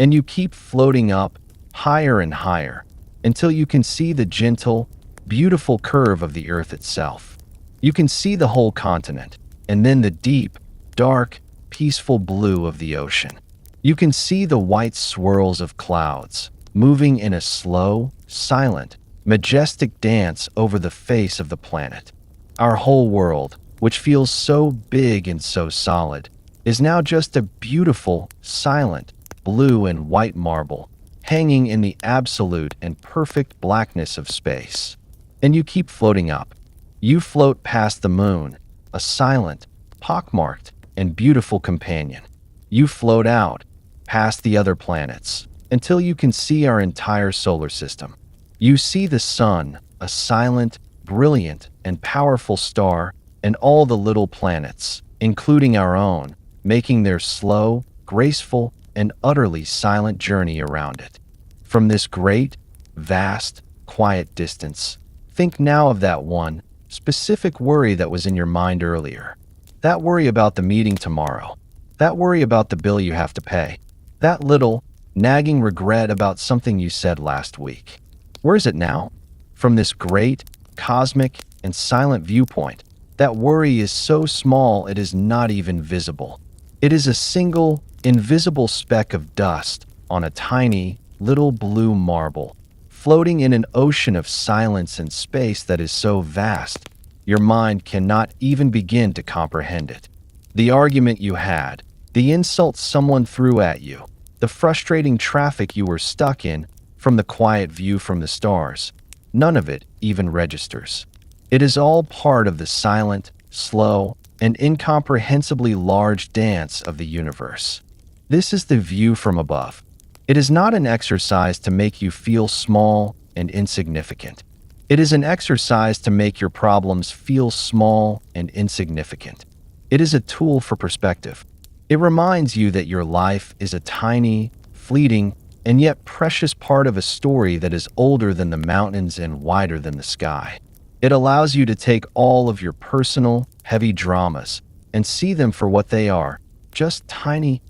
Speaker 1: And you keep floating up, higher and higher, until you can see the gentle, beautiful curve of the earth itself. You can see the whole continent, and then the deep, dark, peaceful blue of the ocean. You can see the white swirls of clouds, moving in a slow, silent, majestic dance over the face of the planet. Our whole world, which feels so big and so solid, is now just a beautiful, silent, blue and white marble, hanging in the absolute and perfect blackness of space. And you keep floating up. You float past the moon, a silent, pockmarked, and beautiful companion. You float out, past the other planets, until you can see our entire solar system. You see the sun, a silent, brilliant, and powerful star, and all the little planets, including our own, making their slow, graceful, and utterly silent journey around it. From this great, vast, quiet distance, think now of that one specific worry that was in your mind earlier. That worry about the meeting tomorrow. That worry about the bill you have to pay. That little, nagging regret about something you said last week. Where is it now? From this great, cosmic, and silent viewpoint, that worry is so small it is not even visible. It is a single, invisible speck of dust on a tiny, little blue marble, floating in an ocean of silence and space that is so vast, your mind cannot even begin to comprehend it. The argument you had, the insult someone threw at you, the frustrating traffic you were stuck in from the quiet view from the stars, none of it even registers. It is all part of the silent, slow, and incomprehensibly large dance of the universe. This is the view from above. It is not an exercise to make you feel small and insignificant. It is an exercise to make your problems feel small and insignificant. It is a tool for perspective. It reminds you that your life is a tiny, fleeting, and yet precious part of a story that is older than the mountains and wider than the sky. It allows you to take all of your personal, heavy dramas and see them for what they are, just tiny,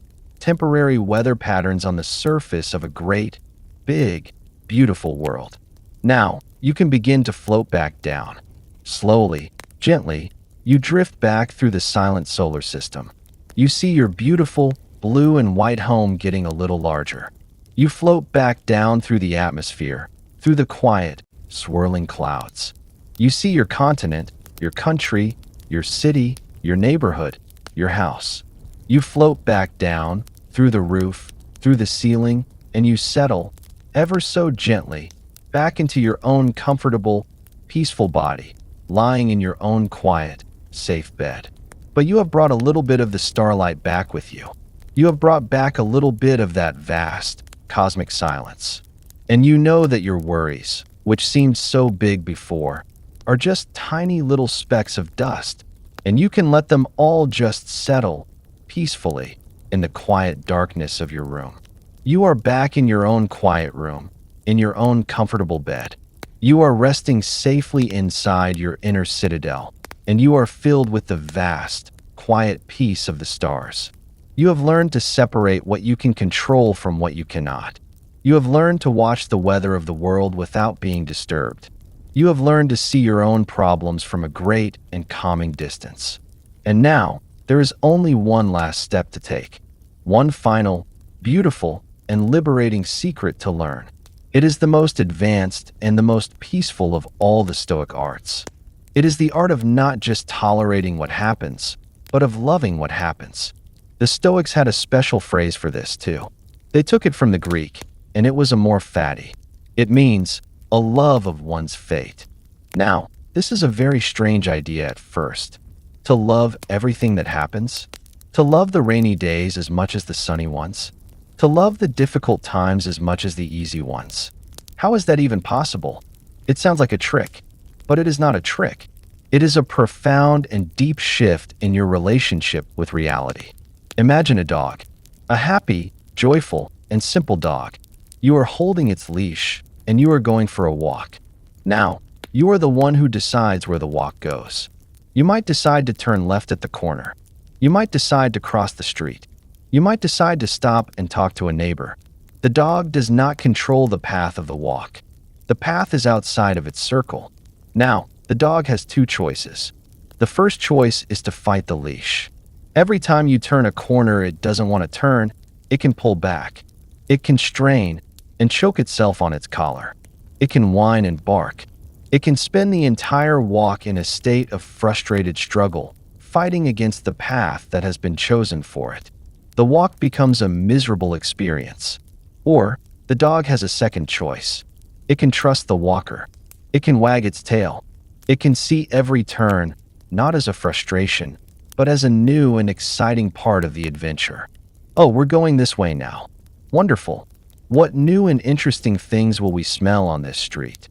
Speaker 1: temporary weather patterns on the surface of a great, big, beautiful world. Now, you can begin to float back down. Slowly, gently, you drift back through the silent solar system. You see your beautiful, blue and white home getting a little larger. You float back down through the atmosphere, through the quiet, swirling clouds. You see your continent, your country, your city, your neighborhood, your house. You float back down, through the roof, through the ceiling, and you settle, ever so gently, back into your own comfortable, peaceful body, lying in your own quiet, safe bed. But you have brought a little bit of the starlight back with you. You have brought back a little bit of that vast, cosmic silence. And you know that your worries, which seemed so big before, are just tiny little specks of dust, and you can let them all just settle peacefully in the quiet darkness of your room. You are back in your own quiet room, in your own comfortable bed. You are resting safely inside your inner citadel, and you are filled with the vast, quiet peace of the stars. You have learned to separate what you can control from what you cannot. You have learned to watch the weather of the world without being disturbed. You have learned to see your own problems from a great and calming distance. And now, there is only one last step to take. One final, beautiful, and liberating secret to learn. It is the most advanced and the most peaceful of all the Stoic arts. It is the art of not just tolerating what happens, but of loving what happens. The Stoics had a special phrase for this, too. They took it from the Greek, and it was a more fatty. It means a love of one's fate. Now, this is a very strange idea at first. To love everything that happens? To love the rainy days as much as the sunny ones? To love the difficult times as much as the easy ones? How is that even possible? It sounds like a trick, but it is not a trick. It is a profound and deep shift in your relationship with reality. Imagine a dog, a happy, joyful, and simple dog. You are holding its leash, and you are going for a walk. Now, you are the one who decides where the walk goes. You might decide to turn left at the corner. You might decide to cross the street. You might decide to stop and talk to a neighbor. The dog does not control the path of the walk. The path is outside of its circle. Now, the dog has two choices. The first choice is to fight the leash. Every time you turn a corner it doesn't want to turn, it can pull back. It can strain and choke itself on its collar. It can whine and bark. It can spend the entire walk in a state of frustrated struggle, fighting against the path that has been chosen for it. The walk becomes a miserable experience. Or, the dog has a second choice. It can trust the walker. It can wag its tail. It can see every turn, not as a frustration, but as a new and exciting part of the adventure. Oh, we're going this way now. Wonderful. What new and interesting things will we smell on this street?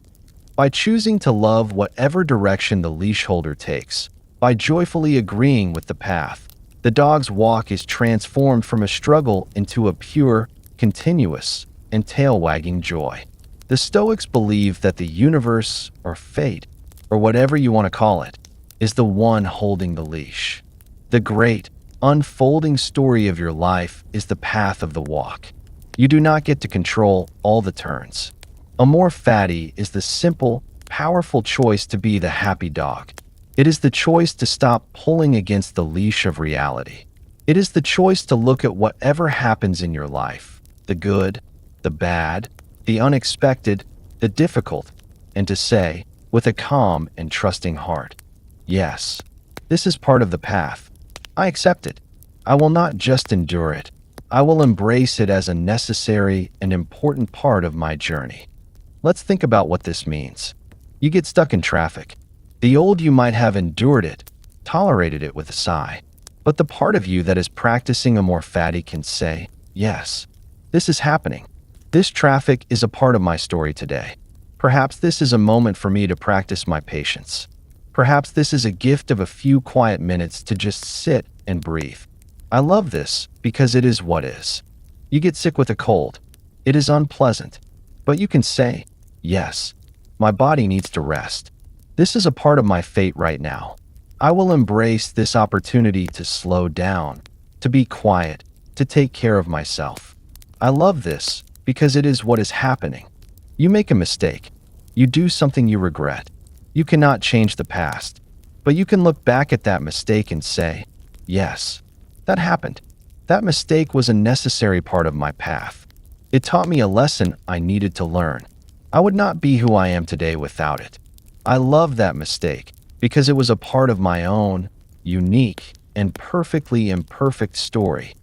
Speaker 1: By choosing to love whatever direction the leash holder takes, by joyfully agreeing with the path, the dog's walk is transformed from a struggle into a pure, continuous, and tail-wagging joy. The Stoics believe that the universe, or fate, or whatever you want to call it, is the one holding the leash. The great, unfolding story of your life is the path of the walk. You do not get to control all the turns. A more fatty is the simple, powerful choice to be the happy dog. It is the choice to stop pulling against the leash of reality. It is the choice to look at whatever happens in your life, the good, the bad, the unexpected, the difficult, and to say, with a calm and trusting heart, yes, this is part of the path. I accept it. I will not just endure it. I will embrace it as a necessary and important part of my journey. Let's think about what this means. You get stuck in traffic. The old you might have endured it, tolerated it with a sigh. But the part of you that is practicing a more fatty can say, yes, this is happening. This traffic is a part of my story today. Perhaps this is a moment for me to practice my patience. Perhaps this is a gift of a few quiet minutes to just sit and breathe. I love this because it is what is. You get sick with a cold. It is unpleasant. But you can say, yes, my body needs to rest. This is a part of my fate right now. I will embrace this opportunity to slow down, to be quiet, to take care of myself. I love this because it is what is happening. You make a mistake. You do something you regret. You cannot change the past, but you can look back at that mistake and say, yes, that happened. That mistake was a necessary part of my path. It taught me a lesson I needed to learn. I would not be who I am today without it. I love that mistake because it was a part of my own, unique, and perfectly imperfect story.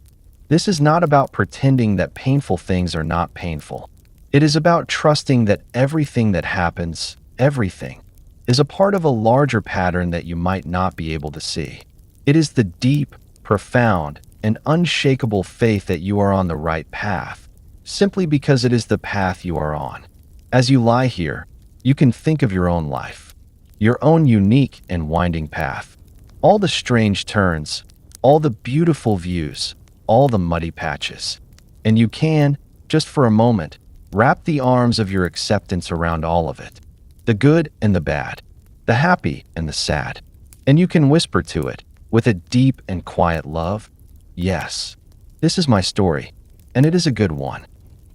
Speaker 1: This is not about pretending that painful things are not painful. It is about trusting that everything that happens, everything, is a part of a larger pattern that you might not be able to see. It is the deep, profound, and unshakable faith that you are on the right path, simply because it is the path you are on. As you lie here, you can think of your own life, your own unique and winding path, all the strange turns, all the beautiful views, all the muddy patches. And you can, just for a moment, wrap the arms of your acceptance around all of it, the good and the bad, the happy and the sad. And you can whisper to it, with a deep and quiet love, yes, this is my story, and it is a good one.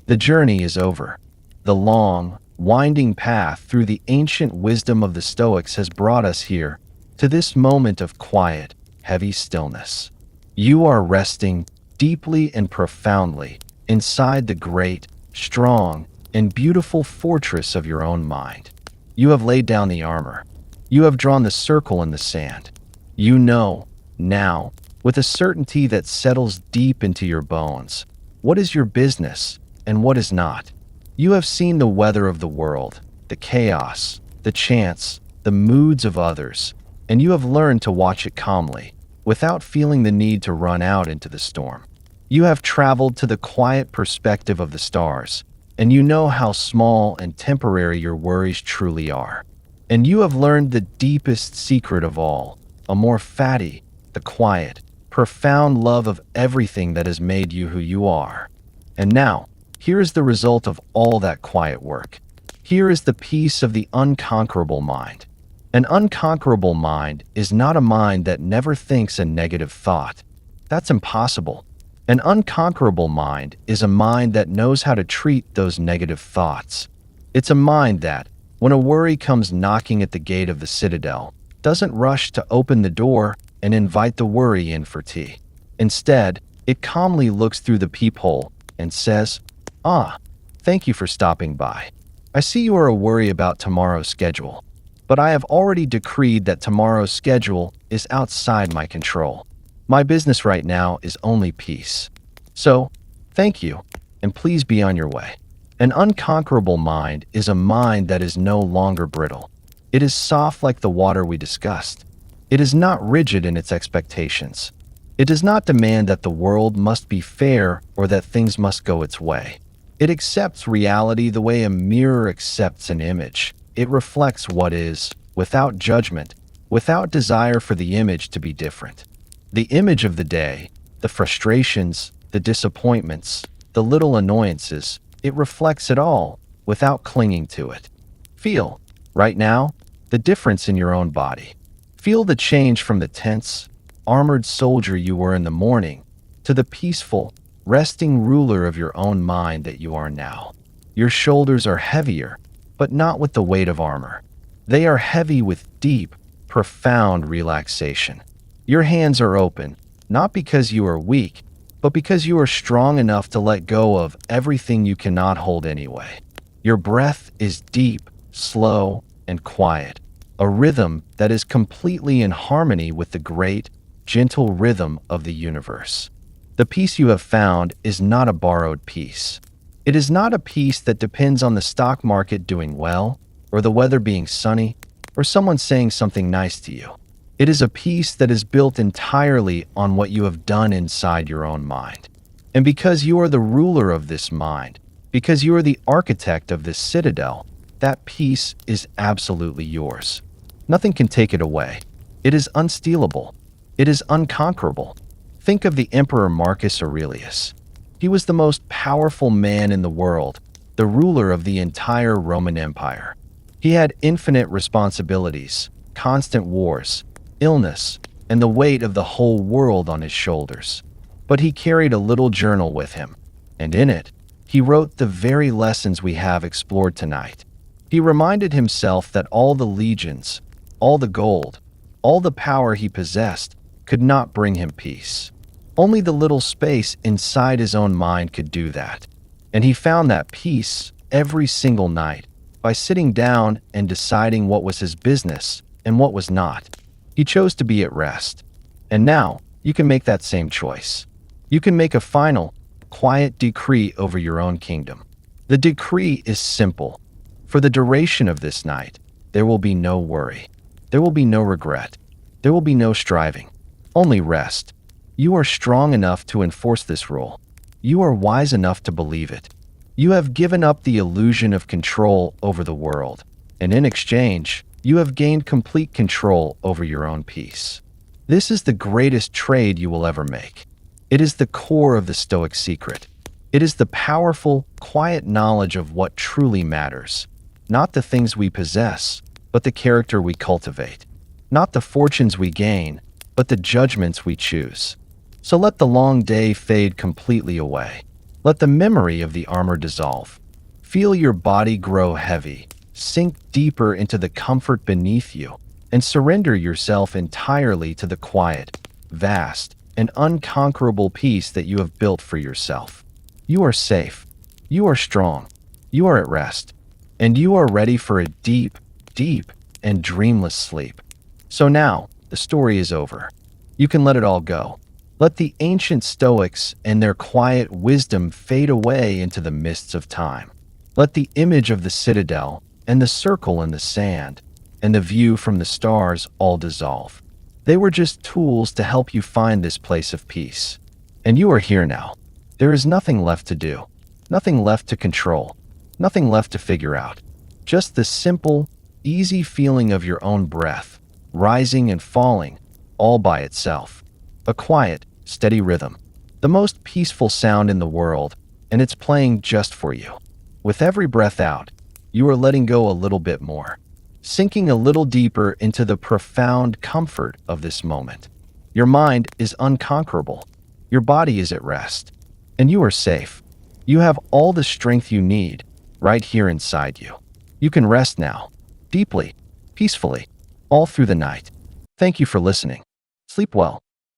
Speaker 1: The journey is over. The long, winding path through the ancient wisdom of the Stoics has brought us here, to this moment of quiet, heavy stillness. You are resting deeply and profoundly inside the great, strong, and beautiful fortress of your own mind. You have laid down the armor. You have drawn the circle in the sand. You know, now, with a certainty that settles deep into your bones, what is your business and what is not. You have seen the weather of the world, the chaos, the chance, the moods of others, and you have learned to watch it calmly, without feeling the need to run out into the storm. You have traveled to the quiet perspective of the stars, and you know how small and temporary your worries truly are. And you have learned the deepest secret of all, a more fatty, the quiet, profound love of everything that has made you who you are. And now, here is the result of all that quiet work. Here is the peace of the unconquerable mind. An unconquerable mind is not a mind that never thinks a negative thought. That's impossible. An unconquerable mind is a mind that knows how to treat those negative thoughts. It's a mind that, when a worry comes knocking at the gate of the citadel, doesn't rush to open the door and invite the worry in for tea. Instead, it calmly looks through the peephole and says, "Ah, thank you for stopping by. I see you are a worry about tomorrow's schedule, but I have already decreed that tomorrow's schedule is outside my control. My business right now is only peace. So, thank you, and please be on your way." An unconquerable mind is a mind that is no longer brittle. It is soft like the water we discussed. It is not rigid in its expectations. It does not demand that the world must be fair or that things must go its way. It accepts reality the way a mirror accepts an image. It reflects what is, without judgment, without desire for the image to be different. The image of the day, the frustrations, the disappointments, the little annoyances, it reflects it all without clinging to it. Feel, right now, the difference in your own body. Feel the change from the tense, armored soldier you were in the morning to the peaceful, resting ruler of your own mind that you are now. Your shoulders are heavier, but not with the weight of armor. They are heavy with deep, profound relaxation. Your hands are open, not because you are weak, but because you are strong enough to let go of everything you cannot hold anyway. Your breath is deep, slow, and quiet, a rhythm that is completely in harmony with the great, gentle rhythm of the universe. The peace you have found is not a borrowed peace. It is not a peace that depends on the stock market doing well, or the weather being sunny, or someone saying something nice to you. It is a peace that is built entirely on what you have done inside your own mind. And because you are the ruler of this mind, because you are the architect of this citadel, that peace is absolutely yours. Nothing can take it away. It is unstealable. It is unconquerable. Think of the Emperor Marcus Aurelius. He was the most powerful man in the world, the ruler of the entire Roman Empire. He had infinite responsibilities, constant wars, illness, and the weight of the whole world on his shoulders. But he carried a little journal with him, and in it, he wrote the very lessons we have explored tonight. He reminded himself that all the legions, all the gold, all the power he possessed could not bring him peace. Only the little space inside his own mind could do that. And he found that peace every single night by sitting down and deciding what was his business and what was not. He chose to be at rest. And now, you can make that same choice. You can make a final, quiet decree over your own kingdom. The decree is simple. For the duration of this night, there will be no worry. There will be no regret. There will be no striving. Only rest. You are strong enough to enforce this rule. You are wise enough to believe it. You have given up the illusion of control over the world, and in exchange, you have gained complete control over your own peace. This is the greatest trade you will ever make. It is the core of the Stoic secret. It is the powerful, quiet knowledge of what truly matters. Not the things we possess, but the character we cultivate. Not the fortunes we gain, but the judgments we choose. So let the long day fade completely away. Let the memory of the armor dissolve. Feel your body grow heavy. Sink deeper into the comfort beneath you, and surrender yourself entirely to the quiet, vast, and unconquerable peace that you have built for yourself. You are safe. You are strong. You are at rest. And you are ready for a deep, deep, and dreamless sleep. So now, the story is over. You can let it all go. Let the ancient Stoics and their quiet wisdom fade away into the mists of time. Let the image of the citadel and the circle in the sand and the view from the stars all dissolve. They were just tools to help you find this place of peace. And you are here now. There is nothing left to do, nothing left to control, nothing left to figure out. Just the simple, easy feeling of your own breath, rising and falling, all by itself. A quiet, steady rhythm, the most peaceful sound in the world, and it's playing just for you. With every breath out, you are letting go a little bit more, sinking a little deeper into the profound comfort of this moment. Your mind is unconquerable. Your body is at rest. And you are safe. You have all the strength you need right here inside you. You can rest now, deeply, peacefully, all through the night. Thank you for listening. Sleep well.